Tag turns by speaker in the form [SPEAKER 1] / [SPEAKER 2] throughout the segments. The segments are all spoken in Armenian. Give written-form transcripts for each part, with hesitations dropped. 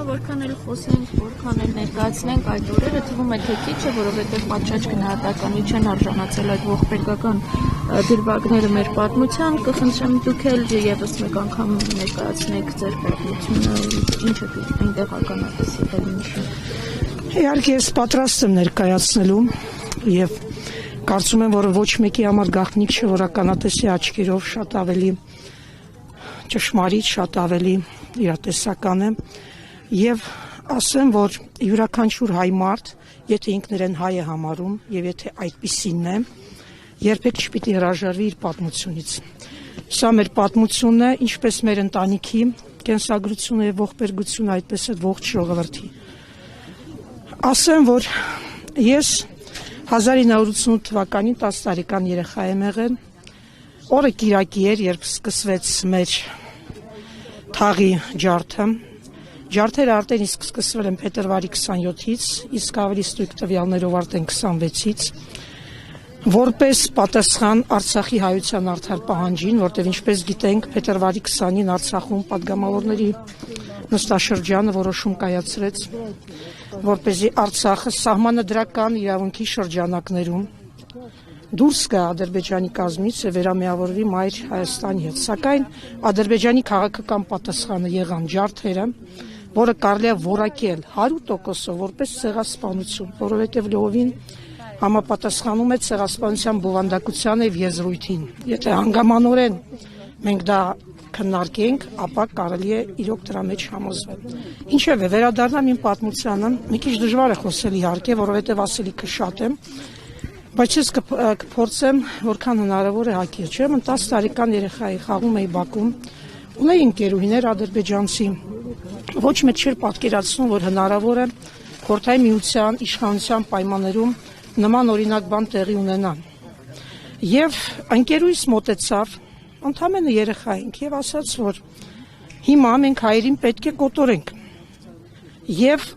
[SPEAKER 1] որքան էլ խոսենք, որքան էլ ներկայացնենք այդ օրերը, թվում է թե քիչ է, որովհետև պատշաճ գնահատականի չեն արժանացել այդ ողբերգական դրվագները մեր պատմության, կխնդրեմ դուք էլ եւս մեկ անգամ ներկայացնեք ձեր պատմությունը, ինչ է այնտեղ ականատեսել նշում։
[SPEAKER 2] Իհարկե ես պատրաստ եմ ներկայացնելու եւ կարծում եմ, որ ոչ մեկի համար գաղտնիք չէ, որ ականատեսի աչքերով շատ ավելի ճշմարիտ, շատ ավելի իրատեսական է եւ ասեմ, որ յուրաքանչյուր հայ մարդ, եթե ինքն իրեն հայ է համարում եւ եթե այդպիսին է, երբեք չպիտի հրաժարվի իր պատմությունից։ Սա մեր պատմությունն է, ինչպես մեր ընտանիքի կենսագրությունը եւ ողբերգությունը, այդպես էլ ողջ ժողովրդի։ Ասեմ, որ ես 1988 թվականին 10 տարեկան երեխա եմ եղել, օրը կիրակի էր, երբ սկսվեց մեր թաղի ջարդը։ Ջարդերը արդեն իսկ սկսվել են փետրվարի 27-ից, իսկ ավելի ստույգ տվյալներով արդեն 26-ից, որպես պատասխան Արցախի հայության արդար պահանջին, որտեղ ինչպես գիտենք, փետրվարի 20-ին Արցախում падգամավորների նստաշրջանը որոշում կայացրեց, որպեսզի Արցախը սահմանադրական իրավունքի շրջանակներում դուրս գա Ադրբեջանի կազմից եւ վերամիավորվի մայր Հայաստանի հետ։ Սակայն Ադրբեջանի քաղաքական պատասխանը եղան ջարդերը, որը կարելի է որակել 100% որպես ցեղասպանություն, որովհետեւ լովին համապատասխանում է ցեղասպանության բովանդակությանը եւ եզրույթին։ Եթե հանգամանորեն մենք դա քննարկենք, ապա կարելի է իրոք դրա մեջ համոզվել։ Ինչևէ, վերադառնամ իմ պատմությանը, մի քիչ դժվար է խոսել իհարկե, որովհետեւ ասելիքը շատ է, բայց ես կփորձեմ որքան հնարավոր է հակիրճ։ Ուրեմն 10 տարեկան երեխայի խաղում էի Բաքվում, ունեի ընկերուհիներ ադրբեջանցի, ոչ մեկ չէր պատկերացնում, որ հնարավոր է Խորհրդային Միության իշխանության պայմաններում նման օրինակ բան տեղի ունենան։ Եվ ընկերուհիս մոտեցավ, ընդամենը երեխա ենք, եւ ասաց, որ հիմա մենք հայերին պետք է կոտորենք։ Եվ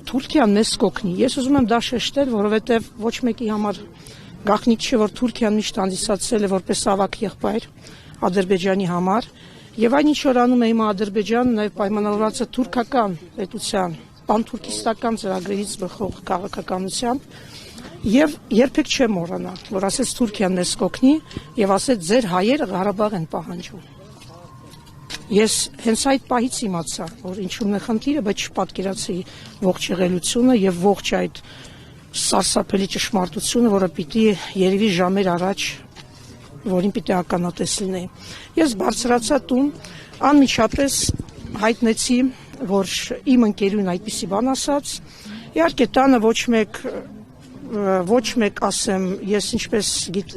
[SPEAKER 2] Թուրքիան մեզ կօգնի։ Ես ուզում եմ դա շեշտել, որովհետև ոչ մեկի համար գաղտնիք չէ, որ Թուրքիան միշտ հանդիսացել է որպես ավագ եղբայր Ադրբեջանի համար, եւ այն ինչ որ անում է հիմա Ադրբեջանը, նաեւ պայմանավորված է թուրքական պետության պանթուրքիստական ծրագրերից բխող քաղաքականությամբ, եւ երբեք չեմ մոռանա, որ ասեց Թուրքիան մեզ կօգնի եւ ասեց ձեր հայերը Ղարաբաղ են պահանջում։ Ես հենց այդ պահից իմացա, որ ինչու՞մն է խնդիրը, բայց չպատկերացի ողջ եղելությունը եւ ողջ այդ սարսափելի ճշմարտությունը, որը պիտի երևի ժամեր առաջ, որին պիտի ականատես լինեի։ Ես բարձրացա տուն, անմիջապես հայտնեցի, որ իմ ընկերուհին այդպիսի բան ասաց։ Իհարկե տանը ոչ մեկ ասեմ, ես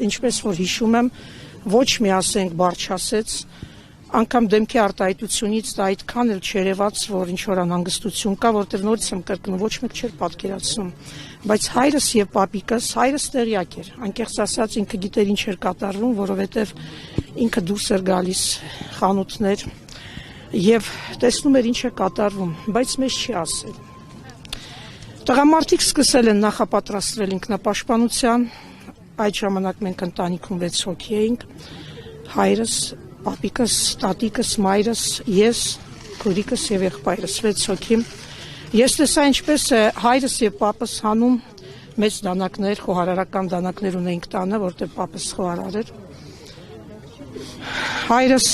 [SPEAKER 2] ինչպես որ հիշում եմ, ոչ մի ասենք բառ չասեց, անգամ դեմքի արտահայտությունից դա այդքան էլ չերևաց, որ ինչ որ անհանգստություն կա, որտեղ նորից եմ կրկնում, ոչ մեկ չէր պատկերացնում, բայց հայրս եւ պապիկս, հայրս տեղյակ էր, անկեղծ ասած ինքը գիտեր ինչ էր կատարվում, որովհետեւ ինքը դուրս էր գալիս խանութներ եւ տեսնում էր ինչ է կատարվում, բայց մեզ չի ասել։ Տղամարդիկ սկսել են նախապատրաստվել ինքնապաշտպանության, այդ ժամանակ մենք ընտանիքում 6 հոգի էինք, հայրս, պապիկս, տատիկս, մայրս, ես, քույրիկս եւ եղբայրս 6 հոգի։ Ես տեսա ինչպես է հայրս եւ պապս հանում մեծ դանակներ, խոհարարական դանակներ ունեինք տանը, որտեղ պապս խոհարար էր։ Հայրս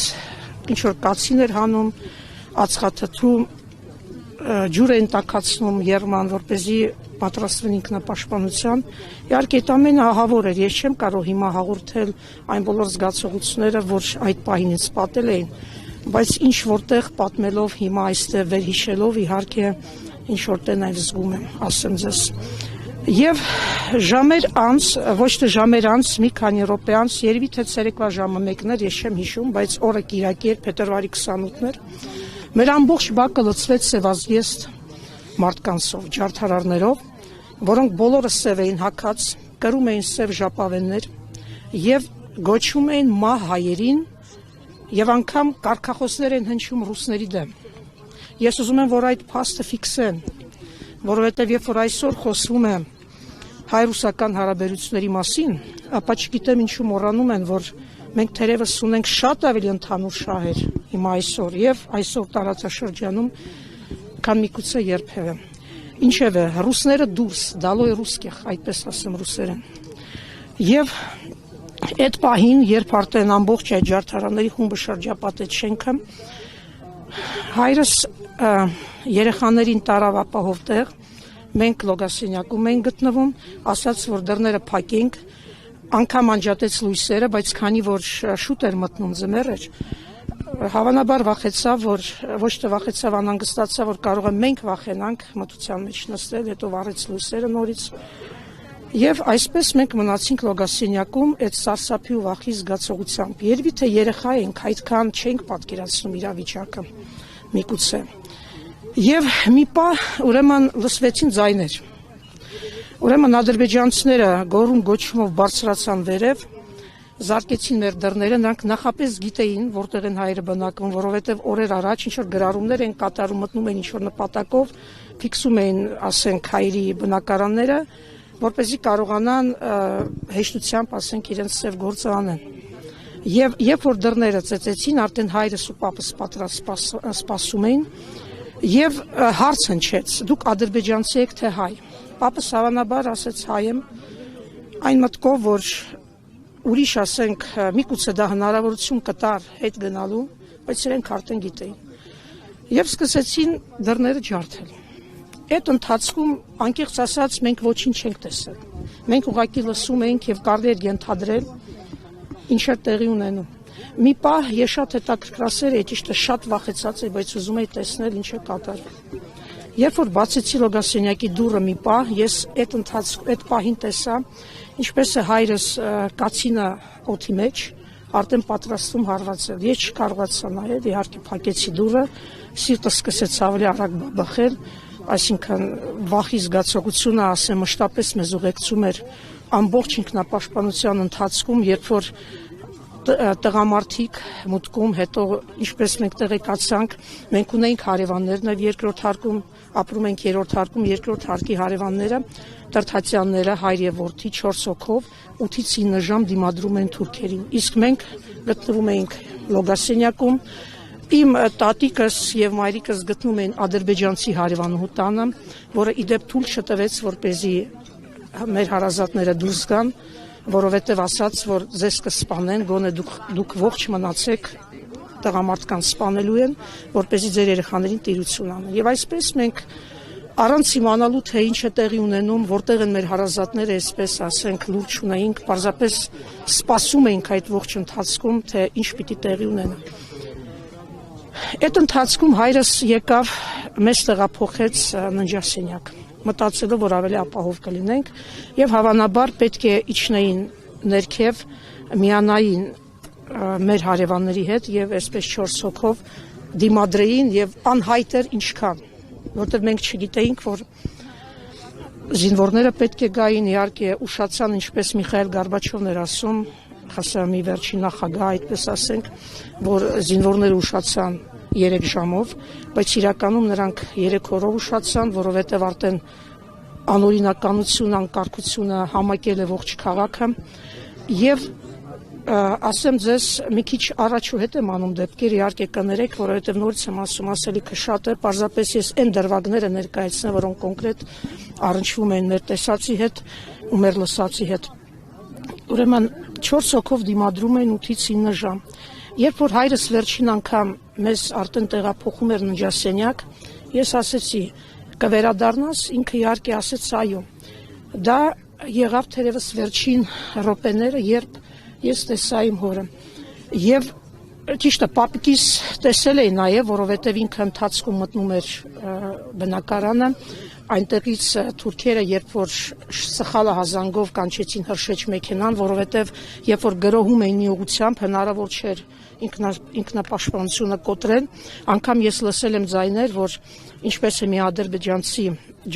[SPEAKER 2] ինչ որ կացին էր հանում, ածխաթթու ջուր են տաքացնում երման, որպեսզի պատրաստվեն ինքնապաշտպանության։ Իհարկե այդ ամենը ահավոր էր, ես չեմ կարող հիմա հաղորդել այն բոլոր զգացողությունները, որ այդ պահին ինձ պատել էին, բայց ինչ որտեղ պատմելով հիմա այստեղ վերհիշելով իհարկե ինչ որտեղ այն զգում եմ, ասեմ ձեզ։ Եվ ժամեր անց, ոչ թե ժամեր անց, մի քանի րոպե անց, երևի թե ցերեկվա ժամը 1-ն էր, ես չեմ հիշում, բայց օրը կիրակի էր, փետրվարի 28-ն էր։ Մեր ամբողջ բակը լցվեց սևազգեստ մարդկանցով, ջարդարարներով, որոնք բոլորը սև էին հագած, կրում էին սև ժապավեններ եւ գոչում էին մահ հայերին եւ անգամ կարգախոսներ են հնչում ռուսների դեմ։ Ես ուզում եմ, որ այդ փաստը ֆիքսեն, որովհետեւ երբ որ այսօր խոսվում է հայ-ռուսական հարաբերությունների մասին, ապա չգիտեմ ինչու մոռանում են, որ մենք թերևս ունենք շատ ավելի ընդհանուր շահեր հիմա այսօր եւ այսօր տարածաշրջանում քան միգուցե երբևէ։ Ինչևէ, ռուսները դուրս, դալոյ ռուսկիխ, այդպես ասեմ ռուսերեն։ Եվ այդ պահին, երբ արդեն ամբողջ այդ ջարդարանների խումբը շրջապատեց շենքը, հայրս երեխաներին տարավ ապահով տեղ, մենք լոգասենյակում ենք գտնվում, ասաց, որ դռները փակենք, անգամ անջատեց լույսերը, բայց քանի որ շուտ էր մտնում ձմեռ էր, հավանաբար վախեցավ, որ ոչ թե վախեցավ, անհանգստացավ, որ կարող է մենք վախենանք մթության մեջ նստել, հետո վառեց լույսերը նորից։ Եվ այսպես մենք մնացինք լոգասենյակում այդ սարսափի ու վախի զգացողությամբ։ Երևի թե երեխա ենք, այդքան չենք պատկերացնում իրավիճակը, միգուցե։ Եվ մի պահ ուրեմն լսվեցին ձայներ։ Ուրեմն ադրբեջանցիները գոռում գոչումով բարձրացան վերև, զարկեցին մեր դռները, նրանք նախապես գիտեին, որտեղ են հայերը բնակվում, որովհետև օրեր առաջ ինչ որ գրառումներ են կատարում, մտնում են ինչ որ նպատակով, ֆիքսում էին, ասենք, հայերի բնակարանները, որպեսզի կարողանան հեշտությամբ, ասենք, իրենց ծև գործը անեն։ Եվ երբ որ դռները ծեծեցին, արդեն հայրս ու պապս սպասում էին, եւ հարց հնչեց. դուք ադրբեջանցի եք թե հայ։ Պապս հավանաբար ասեց հայ եմ, այն մտքով, որ ուրիշ, ասենք, միգուցե դա հնարավորություն կտար հետ գնալու, բայց իրենք արդեն գիտեին։ Եվ սկսեցին դռները ջարդել։ Այդ ընթացքում, անկեղծ ասած, մենք ոչինչ չենք տեսել։ Մենք ուղղակի լսում էինք եւ կարելի էր ենթադրել ինչ էր տեղի ունենում։ Մի պահ ես շատ հետաքրքրասեր էի, ճիշտը շատ վախեցած էի, բայց ուզում էի տեսնել ինչ է կատարվում։ Երբ որ բացեցի լոգասենյակի դուռը մի պահ, ես այդ պահին տեսա, ինչպես է հայրս կացինը օդի մեջ, արդեն պատրաստում հարվածել։ Ես չկարողացա նայել, իհարկե փակեցի դուռը, սիրտս սկսեց ավելի արագ բախել, այսինքն վախի զգացողությունը, ասեմ, մշտապես մեզ ուղեկցում էր ամբողջ ինքնապաշտպանության ընթացքում, երբ որ տղամարդիկ մուտքում, հետո ինչպես մենք տեղեկացանք, մենք ունենք հարևաններ, նաև երկրորդ հարկում ապրում ենք, երրորդ հարկում երկրորդ հարկի հարևանները, Տրթացյանները, հայր եւ որդի 4 հոգով 8-ից 9 ժամ դիմադրում են թուրքերին։ Իսկ մենք գտնվում էինք լոգասենյակում, իմ տատիկս եւ մայրիկս գտնում էին ադրբեջանցի հարևանուհու տանը, որը իդեպ թույլ չտվեց, որպեսզի մեր հարազատները դուրս գան, որովհետև ասաց, որ ձեզ կսպանեն, գոնե դուք ողջ մնացեք, տղամարդկանց սպանելու են, որպեսզի ձեր երեխաներին տիրություն անեն։ Եվ այսպես մենք առանց իմանալու, թե ինչ է տեղի ունենում, որտեղ են մեր հարազատները, այսպես ասենք, լուրջ ունեինք, պարզապես սպասում էինք այդ ողջ ընթացքում, թե ինչ պիտի տեղի ունենա։ Այդ ընթացքում հայրս եկավ, մեզ տեղափոխեց ննջասենյակ, մտածելով, որ ավելի ապահով կլինենք, եւ հավանաբար պետք է իջնեին ներքև, միանային մեր հարևանների հետ եւ այսպես 4 հոգով դիմադրեին եւ անհայտ էր ինչքան, որտեղ մենք չգիտեինք, որ զինվորները պետք է գային, իհարկե ուշացան, ինչպես Միխայել Գորբաչովն էր ասում, ԽՍՀՄ-ի վերջին նախագահ, այդպես ասենք, որ զինվորները ուշացան 3 ժամով, բայց իրականում նրանք 3 օրով ուշացան, որովհետև արդեն անօրինականություն, անկարգությունը համակել է ողջ քաղաքը եւ ասեմ ձեզ մի քիչ առաջ ու հետ եմ անում դեպքեր, իհարկե կներեք, որովհետև նորից եմ ասում, ասելիքը շատ է, պարզապես ես այն դրվագները ներկայացնեմ, որոնք կոնկրետ առնչվում են մեր տեսածի հետ ու մեր լսածի հետ։ Ուրեմն 4 հոգով դիմադրում են 8-ից 9 ժամ։ Երբ որ հայրս վերջին անգամ մեզ արդեն տեղափոխում էր ննջասենյակ, ես ասեցի, կվերադառնաս, ինքը իհարկե ասեց այո։ Դա եղավ թերևս վերջին րոպեները, երբ ես տեսա իմ հորը։ Եվ ճիշտ է, պապիկիս տեսել էի նաև, որովհետև ինքը ընթացքում մտնում էր բնակարանը, այնտեղից թուրքերը, երբ որ սխալը հազանգով կանչեցին հրշեջ մեքենան, որովհետև երբ որ գրոհում էին մի ուղղությամբ, հնարավոր չէր ինքնապաշտպանությունը կոտրել, անգամ ես լսել եմ ձայներ, որ ինչպես է մի ադրբեջանցի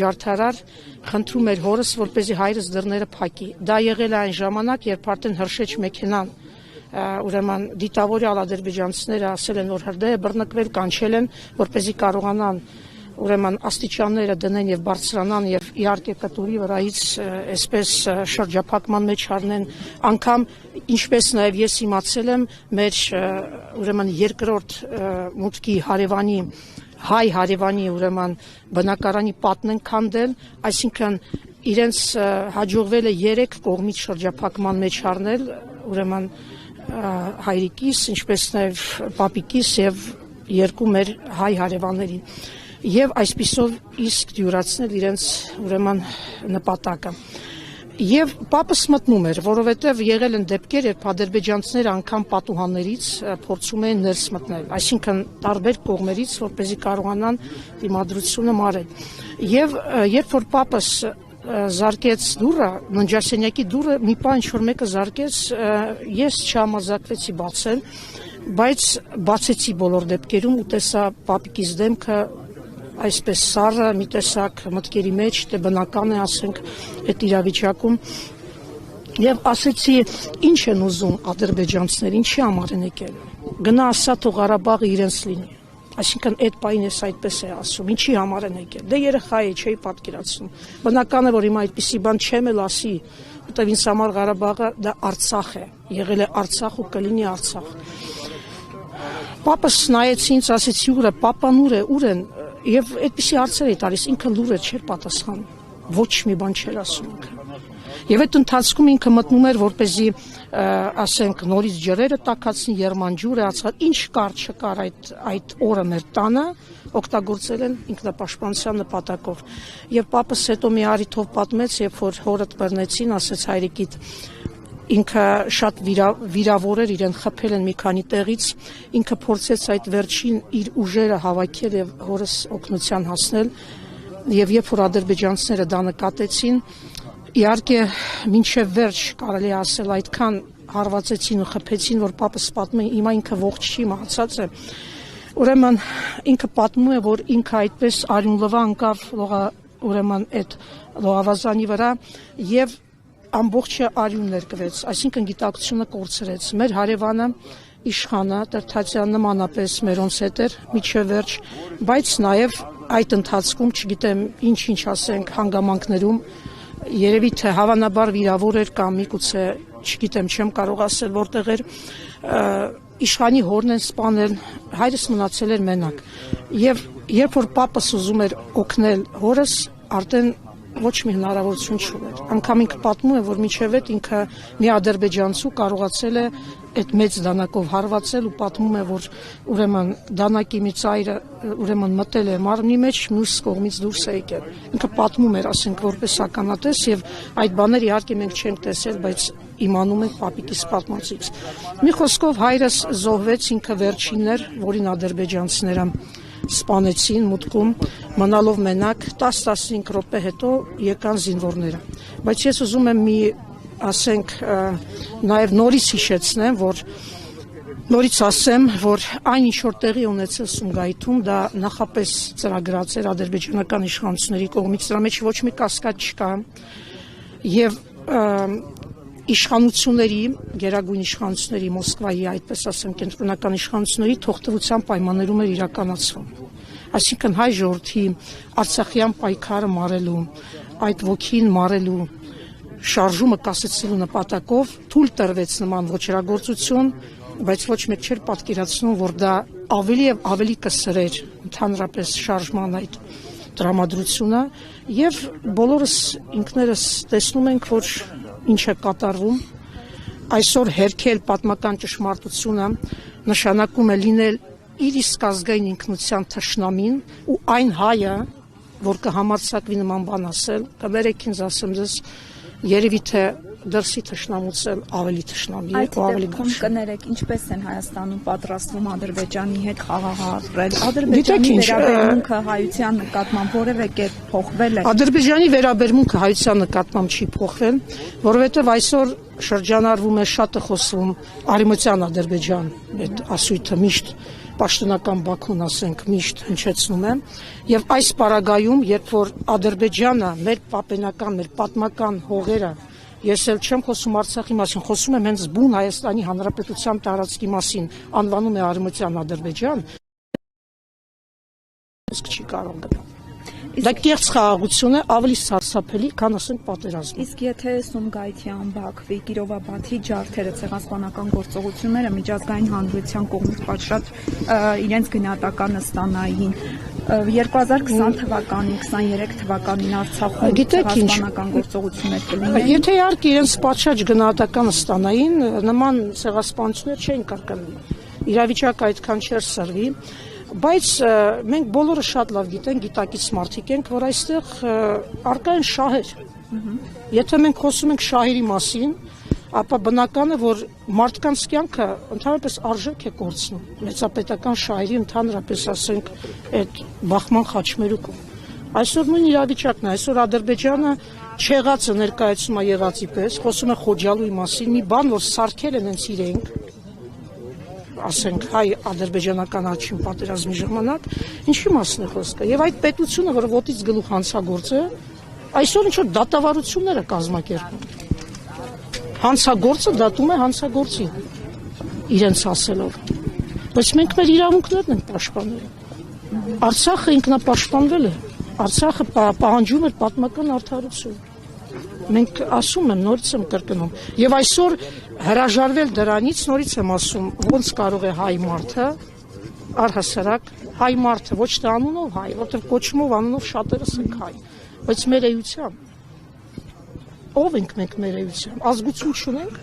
[SPEAKER 2] ջարդարար խնդրում էր հորս, որպեսզի հայրս դռները փակի։ Դա եղել է այն ժամանակ, երբ արդեն հրշեջ մեքենան, ուրեմն դիտավորյալ ադրբեջանցիները ասել են, որ հրդեհ է բռնկվել, կանչել են, որպեսզի կարողանան ուրեմն աստիճանները դնեն եւ բարձրանան եւ իհարկե կտուրի վրայից այսպես շրջափակման մեջ առնեն, անգամ ինչպես նաեւ ես իմացել եմ, մեր ուրեմն երկրորդ մուտքի հարևանի հայ հարևանի ուրեմն բնակարանի պատն են քանդել, այսինքն իրենց հաջողվել է 3 կողմից շրջափակման մեջ առնել, ուրեմն հայրիկիս, ինչպես նաև պապիկիս եւ 2 մեր հայ հարևաններին եւ այսպիսով իսկ դյուրացնել իրենց ուրեմն նպատակը։ Եվ պապս մտնում էր, որովհետև եղել են դեպքեր, երբ ադրբեջանցիները անգամ պատուհաններից փորձում էին ներս մտնել, այսինքն տարբեր կողմերից, որպեսզի կարողանան դիմադրությունը մարել։ Եվ երբ որ պապս զարկեց դուռը, ննջասենյակի դուռը, մի բան ինչ-որ մեկը զարկեց, ես չհամարձակվեցի բացել, բայց բացեցի բոլոր դեպքերում ու տեսա պապիկիս դեմքը այսպես սառը, մի տեսակ մտքերի մեջ, դե բնական է ասենք այդ իրավիճակում եւ ասեցի ինչ են ուզում ադրբեջանցիները, ինչի համար են եկել, գնա ասա թող Ղարաբաղը իրենց լինի, այսինքն այդ պայն ես այդպես է ասում, ինչի համար են եկել, դե երեխա է, չէի պատկերացնում, բնական է որ հիմա այդպիսի բան չեմ էլ ասի, որտեւ ինձ համար Ղարաբաղը դա Արցախ է, եղել է Արցախ ու կլինի Արցախ։ Պապս նայեց ինձ, ասեցի ուր է, պապան ուր են, եւ այդպիսի հարցեր էի տալիս, ինքը լուրը չէր պատասխանում, ոչ մի բան չէր ասում ինքը։ Եվ այդ ընթացքում ինքը մտնում էր, որպեսզի ասենք նորից ջրերը տաքացնի, երմանջուրը ածխալ, ինչ կար չկար այդ օրը մեր տանը, օգտագործել են ինքնապաշտպանության նպատակով։ Եվ պապս հետո մի առիթով պատմեց, երբ որ հորդ բռնեցին, ասեց հայրիկիդ, ինքը շատ վիրավոր էր, իրեն խփել են մի քանի տեղից, ինքը փորձեց այդ վերջին իր ուժերը հավաքել եւ հորս օգնության հասնել, եւ երբ որ ադրբեջանցիները դա նկատեցին, իհարկե մինչև վերջ կարելի է ասել այդքան հարվածեցին ու խփեցին, որ պապս պատմում է, հիմա ինքը ողջ չի, մահացած է։ Ուրեմն ինքը պատմում է, որ ինքը այդպես արյունլվա անկավ ուրեմն այդ լողավազանի վրա եւ ամբողջը արյուն ներկվեց, այսինքն գիտակցությունը կորցրեց։ Մեր հարևանը իշխանը Տրթացյան նմանապես մերոնց հետ էր միջև վերջ, բայց նաև այդ ընթացքում, չգիտեմ ինչ ասենք հանգամանքներում, երևի թե հավանաբար վիրավոր էր կամ միգուցե, չգիտեմ, չեմ կարող ասել որտեղ էր, իշխանի հորն են սպանել, հայրս մնացել էր մենակ։ Եվ երբ որ պապս ուզում էր օգնել հորս, արդեն ոչ մի հնարավորություն չուներ։ Անգամ ինքը պատմում է, որ մինչև այդ ինքը մի ադրբեջանցու կարողացել է այդ մեծ դանակով հարվածել ու պատմում է, որ ուրեմն դանակի մի ծայրը ուրեմն մտել է մարմնի մեջ, մյուս կողմից դուրս է եկել։ Ինքը պատմում էր, ասենք, որպես ականատես եւ այդ բաները իհարկե մենք չենք տեսել, բայց իմանում ենք պապիկիս պատմածից։ Մի խոսքով հայրս զոհվեց, ինքը վերջինն էր, որին ադրբեջանցիները սպանեցին մուտքում, մնալով մենակ 10-15 րոպե հետո եկան զինվորները։ Բայց ես ուզում եմ մի, ասենք, նաև նորից հիշեցնեմ, նորից ասեմ, որ այն ինչ որ տեղի ունեցել Սումգայիթում, դա նախապես ծրագրած էր ադրբեջանական իշխանությունների կողմից, դրա մեջ ոչ մի կասկած չկա, եւ իշխանությունների, գերագույն իշխանությունների, Մոսկվայի, այդպես ասեմ, կենտրոնական իշխանությունների թողտվության պայմաններում էր իրականացվում։ Այսինքն հայ ժողովրդի արցախյան պայքարը մարելու, այդ ոգին մարելու, շարժումը կասեցնելու նպատակով թույլ տրվեց նման ոչրագործություն, բայց ոչ մեկ չէր պատկերացնում, որ դա ավելի եւ ավելի կսրեր ընդհանրապես շարժման այդ տրամադրությունը, եւ բոլորս ինքներս տեսնում ենք, որ ինչ է կատարվում, այսօր հերքել պատմական ճշմարտությունը նշանակում է լինել իր իսկ ազգային ինքնության թշնամին ու այն հայը, որ կհամարձակվի նման բան ասել, կբերեք ինձ ասեմ ձեզ, երևի թե դրսի թշնամուց ավելի թշնամի է ու ավելի գոհ։
[SPEAKER 3] Այդ կներեք, ինչպես են Հայաստանում պատրաստվում Ադրբեջանի հետ խաղաղարել, Ադրբեջանի վերաբերմունքը հայության նկատմամբ որևէ կերպ փոխվել է։
[SPEAKER 2] Ադրբեջանի վերաբերմունքը հայության նկատմամբ չի փոխվել, որովհետև այսօր շրջանառվում է շատ է խոսվում արևմտյան Ադրբեջան, այդ ասույթը միշտ պաշտոնական Բաքուն, ասենք, միշտ հնչեցնում է, եւ այս պարագայում, երբ որ Ադրբեջանը մեր պապենական, մեր պատմական հողերը, ես էլ չեմ խոսում Արցախի մասին, խոսում եմ հենց բուն Հայաստանի Հանրապետության տարածքի մասին, անվանում է Արևմտյան Ադրբեջան, չի կարող գնալ։ Դա կեղծ խաղաղություն է, ավելի սարսափելի, քան ասենք պատերազմը։
[SPEAKER 3] Իսկ եթե Սումգայիթյան, Բաքվի, Կիրովաբադի ջարդերը, ցեղասպանական գործողությունները միջազգային հանրության կողմից պատշաճ իրենց գնահատականը ստանային, 2020 թվականին, 23 թվականին Արցախում ցեղասպանական գործողություններ կլինեն։
[SPEAKER 2] Եթե իհարկե իրենց պատշաճ գնահատականը ստանային, նման ցեղասպանություններ չէին կրկնվի։ Իրավիճակը այդքան չէր սրվի, բայց մենք բոլորը շատ լավ գիտենք, գիտակից մարդիկ ենք, որ այստեղ առկա են շահեր։ Եթե մենք խոսում ենք շահերի մասին, ապա բնական է, որ մարդկանց կյանքը ընդհանրապես արժեք է կորցնում։ Մեծապետական շահերի ընդհանրապես ասենք այդ բախման խաչմերուկում։ Այսօր նույն իրավիճակն է, այսօր Ադրբեջանը չեղածը ներկայացնում է եղածի պես, խոսում է Խոջալույի մասին, մի բան, որ սարքել են հենց իրենք, ասենք հայ-ադրբեջանական աչին պատերազմի ժամանակ, ինչի մասն է խոսքը։ Եվ այդ պետությունը, որը ոտից գլուխ հանցագործ է, այսօր ինչ-որ դատավարություններ է կազմակերպում։ Հանցագործը դատում է հանցագործին, իրենց ասելով։ Բայց մենք մեր իրավունքներն ենք պաշտպանել։ Արցախը ինքնապաշտպանվել է, Արցախը պահանջում էր պատմական արդարություն։ Մենք ասում եմ, նորից եմ կրկնում, եւ այսօր հրաժարվել դրանից, նորից եմ ասում, ոնց կարող է հայ մարդը, առհասարակ հայ մարդը, ոչ թե անունով հայ, որտեղ կոչումով անունով շատերս ենք հայ, բայց մեր էությամբ ով ենք մենք մեր էությամբ, ազգություն չունենք,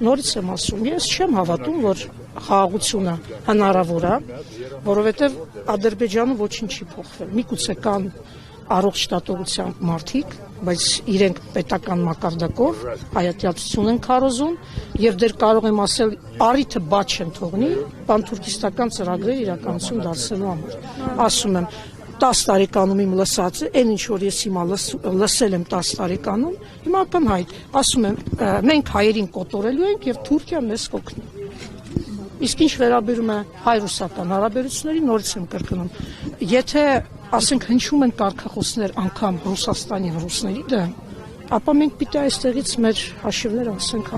[SPEAKER 2] նորից եմ ասում, ես չեմ հավատում, որ խաղաղությունը հնարավոր է, որովհետև Ադրբեջանում ոչինչ չի փոխվել։ Միգուցե կան առողջ դատողությամբ մարդիկ, բայց իրենք պետական մակարդակով հայատյացություն են քարոզում եւ դեռ կարող եմ ասել առիթը բաց չեն թողնի պանթուրքիստական ծրագրեր իրականություն դարձնելու համար։ Ասում եմ 10 տարեկանում իմ լսածը, այն ինչ որ ես հիմա լսել եմ 10 տարեկանում, հիմա ակնհայտ, ասում եմ, մենք հայերին կոտորելու ենք եւ Թուրքիան մեզ կօգնի։ Իսկ ինչ վերաբերում է հայ-ռուսական հարաբերություններին, նորից եմ կրկնում, եթե ասենք հնչում են կարգախոսներ անգամ Ռուսաստանի ռուսների դեմ, ապա մենք պիտի այստեղից մեր հաշիվները ասենք